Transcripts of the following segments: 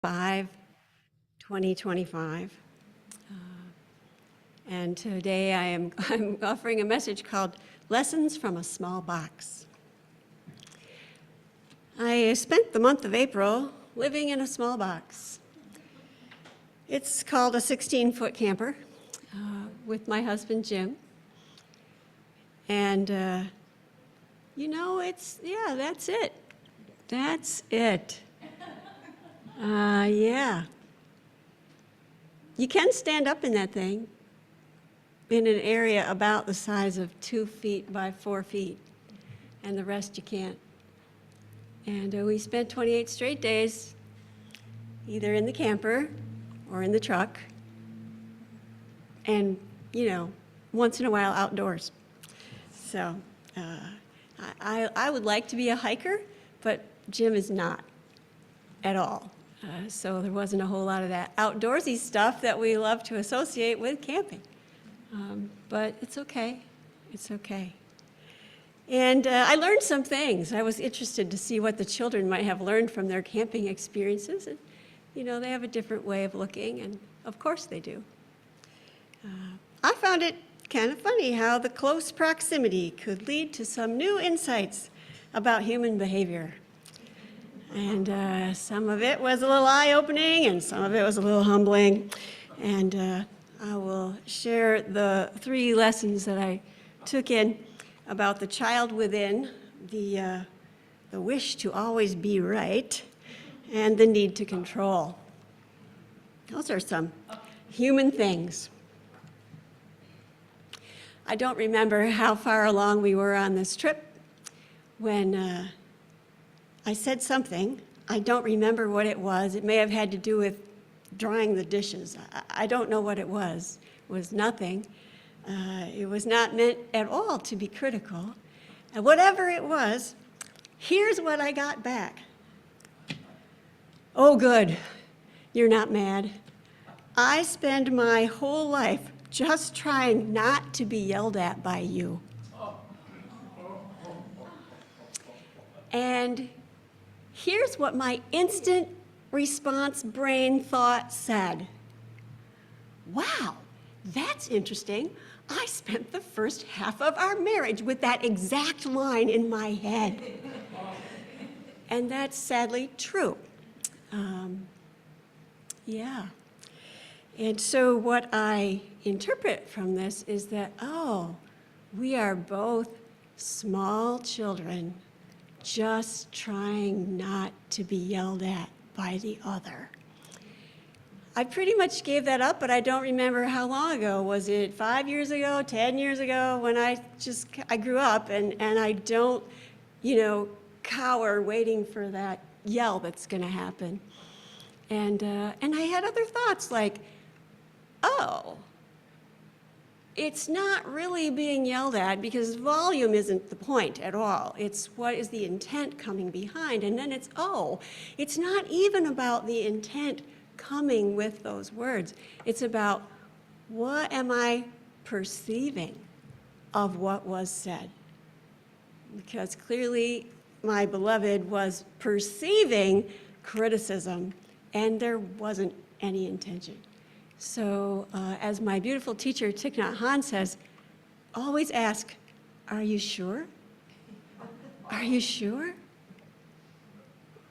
5, 2025. And today I'm offering a message called Lessons from a Small Box. I spent the month of April living in a small box. It's called a 16-foot camper with my husband, Jim. And, that's it. That's it. Yeah. You can stand up in that thing in an area about the size of 2 feet by 4 feet, and the rest you can't. And we spent 28 straight days either in the camper or in the truck, and, once in a while outdoors. So I would like to be a hiker, but Jim is not at all. So there wasn't a whole lot of that outdoorsy stuff that we love to associate with camping. But it's okay. It's okay. And I learned some things. I was interested to see what the children might have learned from their camping experiences. And, they have a different way of looking, and of course they do. I found it kind of funny how the close proximity could lead to some new insights about human behavior. And some of it was a little eye-opening, and some of it was a little humbling. And I will share the 3 lessons that I took in about the child within, the wish to always be right, and the need to control. Those are some human things. I don't remember how far along we were on this trip when I said something. I don't remember what it was. It may have had to do with drying the dishes. I don't know what it was. It was nothing. It was not meant at all to be critical. And whatever it was, here's what I got back. Oh, good. You're not mad. I spend my whole life just trying not to be yelled at by you. And here's what my instant response brain thought said. Wow, that's interesting. I spent the first half of our marriage with that exact line in my head. And that's sadly true. Yeah. And so what I interpret from this is that, we are both small children just trying not to be yelled at by the other. I pretty much gave that up, but I don't remember how long ago. Was it 5 years ago, 10 years ago, when I grew up, and I don't, cower waiting for that yell that's gonna happen. And I had other thoughts like, it's not really being yelled at because volume isn't the point at all. It's what is the intent coming behind. And then it's not even about the intent coming with those words. It's about what am I perceiving of what was said? Because clearly my beloved was perceiving criticism and there wasn't any intention. So as my beautiful teacher, Thich Nhat Hanh, says, always ask, are you sure? Are you sure?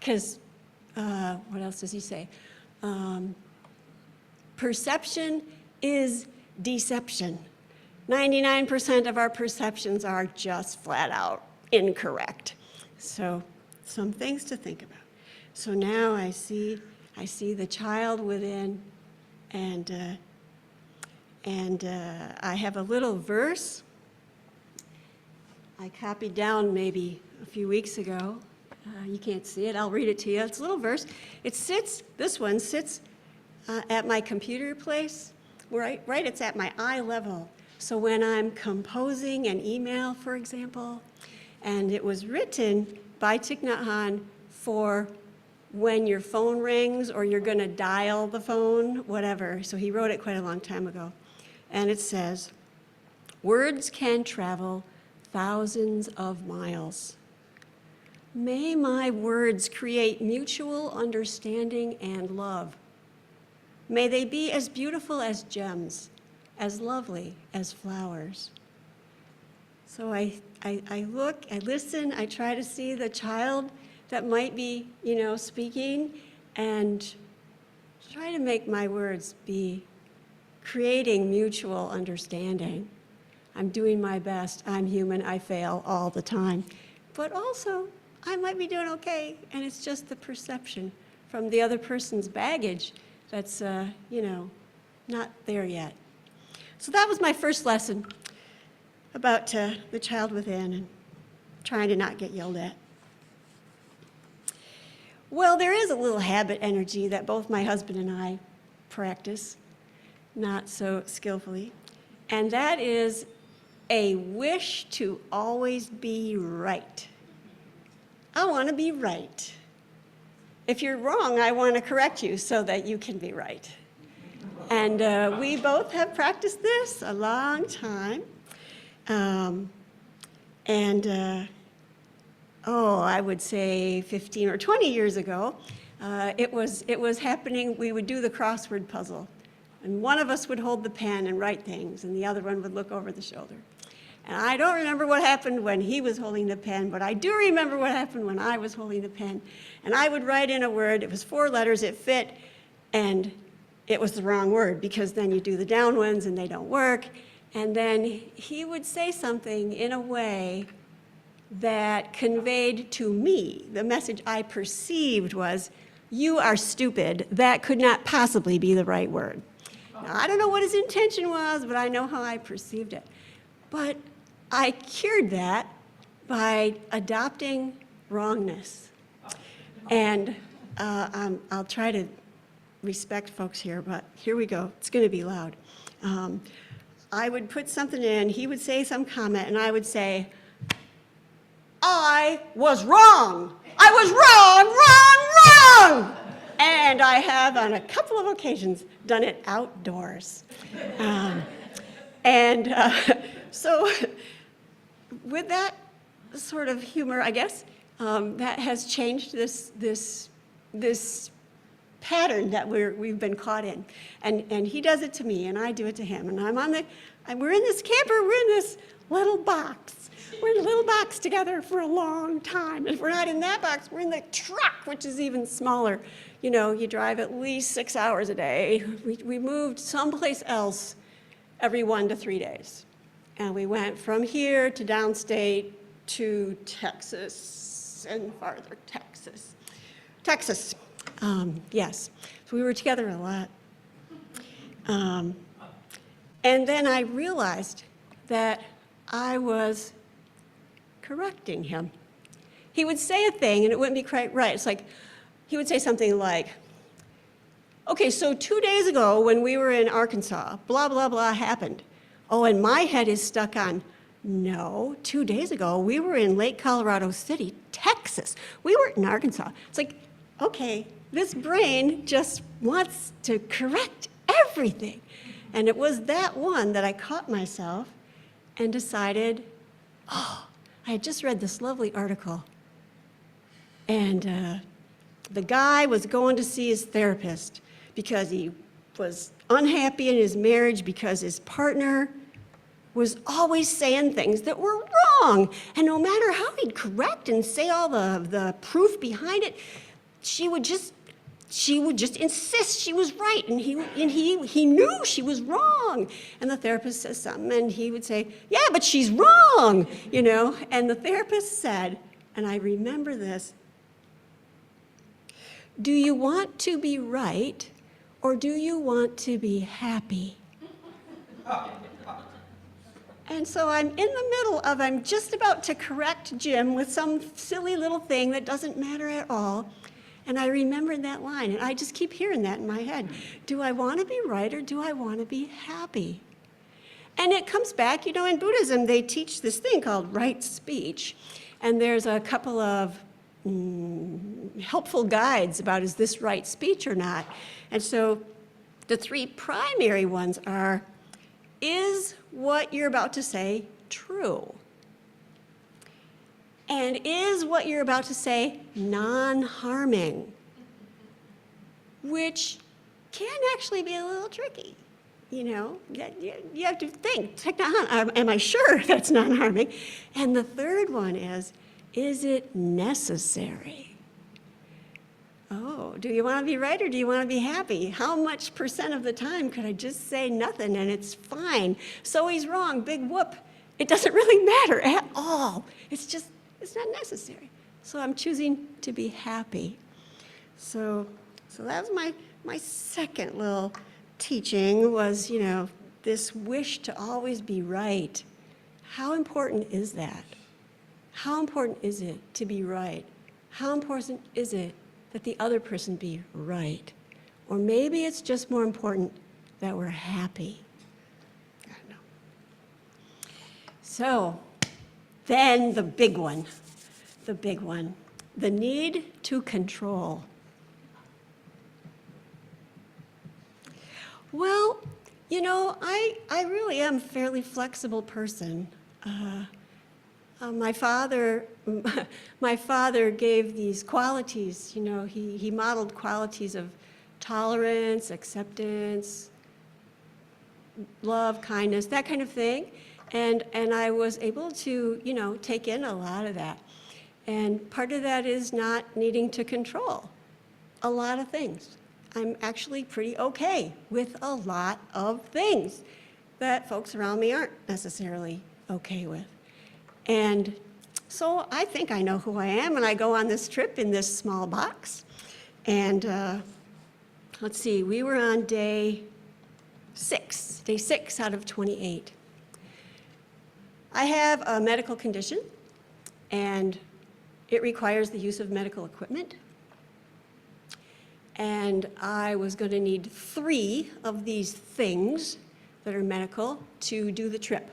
Because what else does he say? Perception is deception. 99% of our perceptions are just flat out incorrect. So some things to think about. So now I see the child within, and I have a little verse I copied down maybe a few weeks ago. You can't see it. I'll read it to you. It's a little verse. This one sits at my computer place, right? It's at my eye level. So when I'm composing an email, for example, and it was written by Thich Nhat Hanh for when your phone rings or you're going to dial the phone, whatever. So he wrote it quite a long time ago. And it says, words can travel thousands of miles, May my words create mutual understanding and love. May they be as beautiful as gems, as lovely as flowers. So I look, I listen, I try to see the child that might be, speaking, and try to make my words be creating mutual understanding. I'm doing my best. I'm human. I fail all the time. But also, I might be doing okay, and it's just the perception from the other person's baggage that's, not there yet. So that was my first lesson about the child within and trying to not get yelled at. Well, there is a little habit energy that both my husband and I practice, not so skillfully, and that is a wish to always be right. I want to be right. If you're wrong, I want to correct you so that you can be right. And we both have practiced this a long time. I would say 15 or 20 years ago, it was happening. We would do the crossword puzzle, and one of us would hold the pen and write things, and the other one would look over the shoulder. And I don't remember what happened when he was holding the pen, but I do remember what happened when I was holding the pen. And I would write in a word. It was 4 letters. It fit, and it was the wrong word, because then you do the down ones and they don't work. And then he would say something in a way that conveyed to me, the message I perceived was, "You are stupid. That could not possibly be the right word." Now, I don't know what his intention was, but I know how I perceived it. But I cured that by adopting wrongness. And I'll try to respect folks here, but here we go. It's going to be loud. I would put something in, he would say some comment, and I would say, "I was wrong. I was wrong, wrong, wrong." And I have on a couple of occasions done it outdoors. So with that sort of humor, I guess, that has changed this pattern that we've been caught in. And he does it to me, and I do it to him. And we're in this camper, we're in this little box. We're in a little box together for a long time. If we're not in that box, we're in the truck, which is even smaller. You drive at least 6 hours a day. We moved someplace else every 1 to 3 days. And we went from here to downstate to Texas and farther, Texas. Yes, so we were together a lot. And then I realized that I was correcting him. He would say a thing and it wouldn't be quite right. It's like, he would say something like, "Okay, so 2 days ago when we were in Arkansas, blah, blah, blah happened." Oh, and my head is stuck on, no, 2 days ago we were in Lake Colorado City, Texas. We weren't in Arkansas. It's like, okay, this brain just wants to correct everything. And it was that one that I caught myself and decided, I had just read this lovely article. And the guy was going to see his therapist because he was unhappy in his marriage because his partner was always saying things that were wrong. And no matter how he'd correct and say all the proof behind it, she would just insist she was right, and he knew she was wrong. And the therapist says something, and he would say, "Yeah, but she's wrong," And the therapist said, and I remember this, "Do you want to be right, or do you want to be happy?" And so I'm in the middle of, I'm just about to correct Jim with some silly little thing that doesn't matter at all. And I remembered that line, and I just keep hearing that in my head. Do I want to be right, or do I want to be happy? And it comes back, in Buddhism, they teach this thing called right speech. And there's a couple of helpful guides about, is this right speech or not? And so the 3 primary ones are, is what you're about to say true? And is what you're about to say non-harming? Which can actually be a little tricky. You know, you have to think, am I sure that's non-harming? And the third one is it necessary? Oh, do you want to be right or do you want to be happy? How much percent of the time could I just say nothing and it's fine? So he's wrong, big whoop. It doesn't really matter at all. It's not necessary. So I'm choosing to be happy. So that was my second little teaching was, this wish to always be right. How important is that? How important is it to be right? How important is it that the other person be right? Or maybe it's just more important that we're happy. I don't know. So then the big one, the need to control. Well, I really am a fairly flexible person. My father gave these qualities, he modeled qualities of tolerance, acceptance, love, kindness, that kind of thing. And I was able to, take in a lot of that. And part of that is not needing to control a lot of things. I'm actually pretty okay with a lot of things that folks around me aren't necessarily okay with. And so I think I know who I am, and I go on this trip in this small box. And let's see, we were on day 6 out of 28. I have a medical condition, and it requires the use of medical equipment. And I was going to need 3 of these things that are medical to do the trip.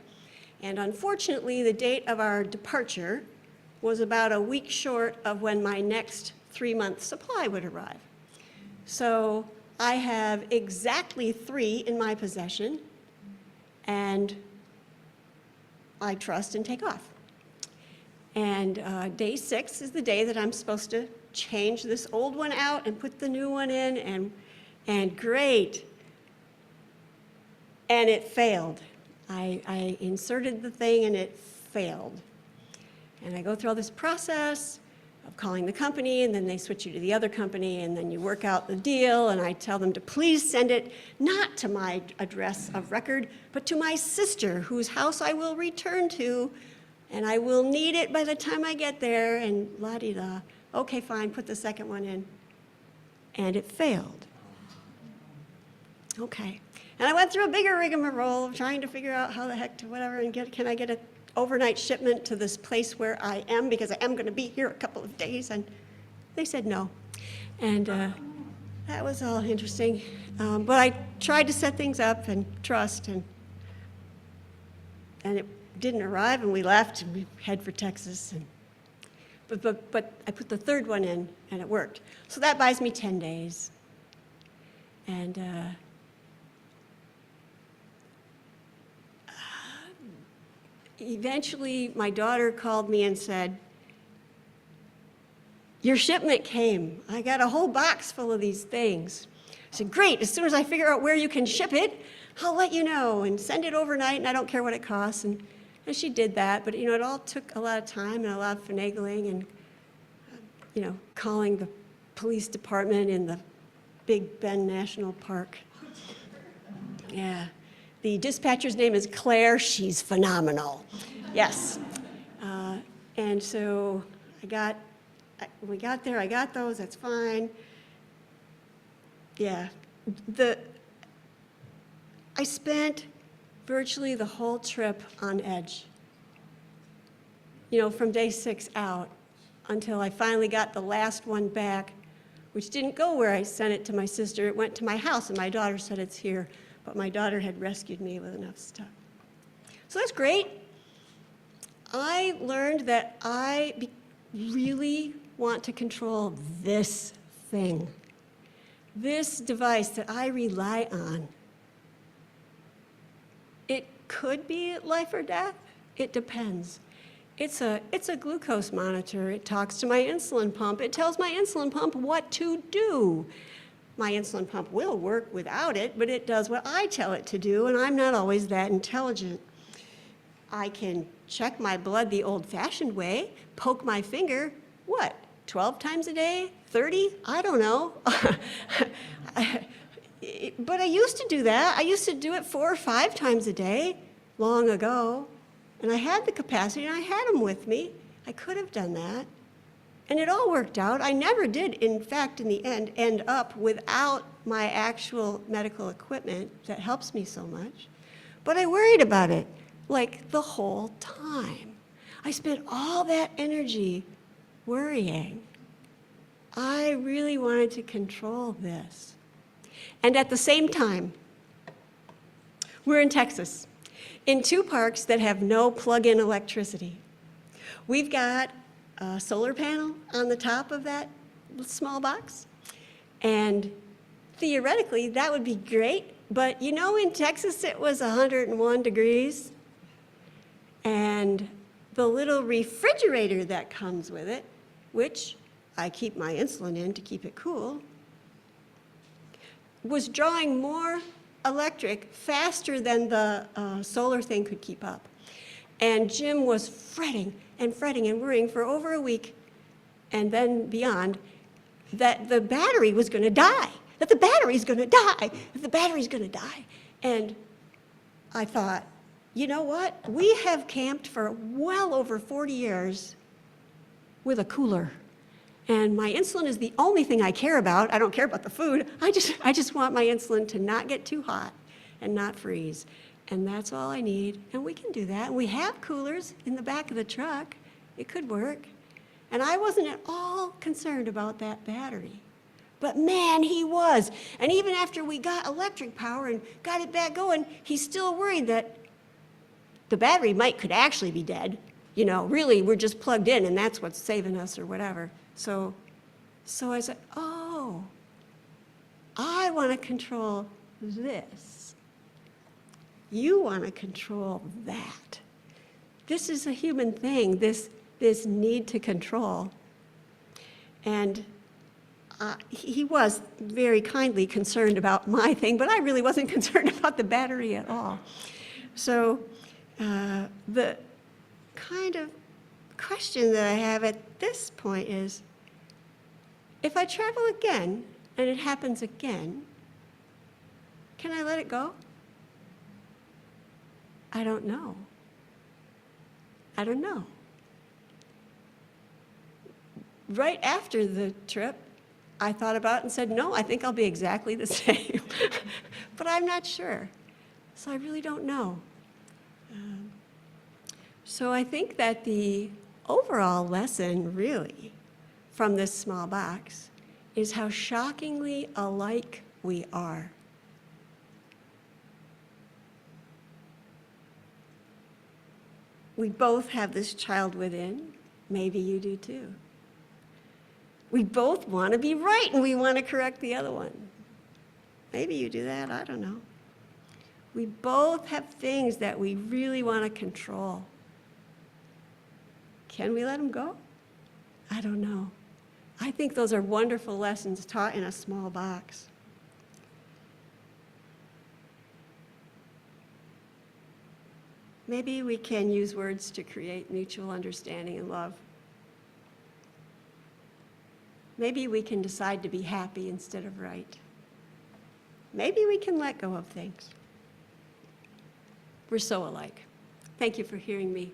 And unfortunately, the date of our departure was about a week short of when my next 3-month supply would arrive. So I have exactly 3 in my possession, and I trust and take off. And day 6 is the day that I'm supposed to change this old one out and put the new one in, and great. And it failed. I inserted the thing and it failed. And I go through all this process of calling the company, and then they switch you to the other company, and then you work out the deal, and I tell them to please send it not to my address of record, but to my sister, whose house I will return to, and I will need it by the time I get there, and la-di-da. Okay, fine, put the second one in. And it failed. Okay. And I went through a bigger rigmarole of trying to figure out how the heck to whatever, and can I get an overnight shipment to this place where I am, because I am going to be here a couple of days, and they said no. And that was all interesting. But I tried to set things up and trust, and it didn't arrive, and we left, and we head for Texas. But I put the third one in, and it worked. So that buys me 10 days. And eventually, my daughter called me and said, "Your shipment came. I got a whole box full of these things." I said, "Great, as soon as I figure out where you can ship it, I'll let you know, and send it overnight, and I don't care what it costs." And she did that, but it all took a lot of time and a lot of finagling and, calling the police department in the Big Bend National Park. Yeah. The dispatcher's name is Claire. She's phenomenal. Yes. And so we got there. I got those. That's fine. Yeah. I spent virtually the whole trip on edge. From day 6 out until I finally got the last one back, which didn't go where I sent it to my sister. It went to my house, and my daughter said it's here. But my daughter had rescued me with enough stuff. So that's great. I learned that I really want to control this thing, this device that I rely on. It could be life or death. It depends. It's a glucose monitor. It talks to my insulin pump. It tells my insulin pump what to do. My insulin pump will work without it, but it does what I tell it to do, and I'm not always that intelligent. I can check my blood the old-fashioned way, poke my finger, what, 12 times a day? 30? I don't know. But I used to do that. I used to do it 4 or 5 times a day long ago. And I had the capacity, and I had them with me. I could have done that. And it all worked out. I never did, in fact, in the end up without my actual medical equipment that helps me so much. But I worried about it, like, the whole time. I spent all that energy worrying. I really wanted to control this. And at the same time, we're in Texas, in 2 parks that have no plug-in electricity. We've got a solar panel on the top of that small box, and theoretically that would be great, but you know, in Texas it was 101 degrees, and the little refrigerator that comes with it, which I keep my insulin in to keep it cool, was drawing more electric faster than the solar thing could keep up. And Jim was fretting and worrying for over a week and then beyond that the battery was going to die, that the battery's going to die, that the battery's going to die. And I thought, you know what? We have camped for well over 40 years with a cooler. And my insulin is the only thing I care about. I don't care about the food. I just want my insulin to not get too hot and not freeze. And that's all I need. And we can do that. And we have coolers in the back of the truck. It could work. And I wasn't at all concerned about that battery. But man, he was. And even after we got electric power and got it back going, he's still worried that the battery could actually be dead. You know, really, we're just plugged in and that's what's saving us or whatever. So I said, oh, I want to control this. You want to control that. This is a human thing, this need to control. And he was very kindly concerned about my thing, but I really wasn't concerned about the battery at all. So the kind of question that I have at this point is, if I travel again and it happens again, can I let it go? I don't know. I don't know. Right after the trip, I thought about it and said, no, I think I'll be exactly the same. But I'm not sure. So I really don't know. So I think that the overall lesson, really, from this small box is how shockingly alike we are. We both have this child within. Maybe you do too. We both want to be right and we want to correct the other one. Maybe you do that, I don't know. We both have things that we really want to control. Can we let them go? I don't know. I think those are wonderful lessons taught in a small box. Maybe we can use words to create mutual understanding and love. Maybe we can decide to be happy instead of right. Maybe we can let go of things. We're so alike. Thank you for hearing me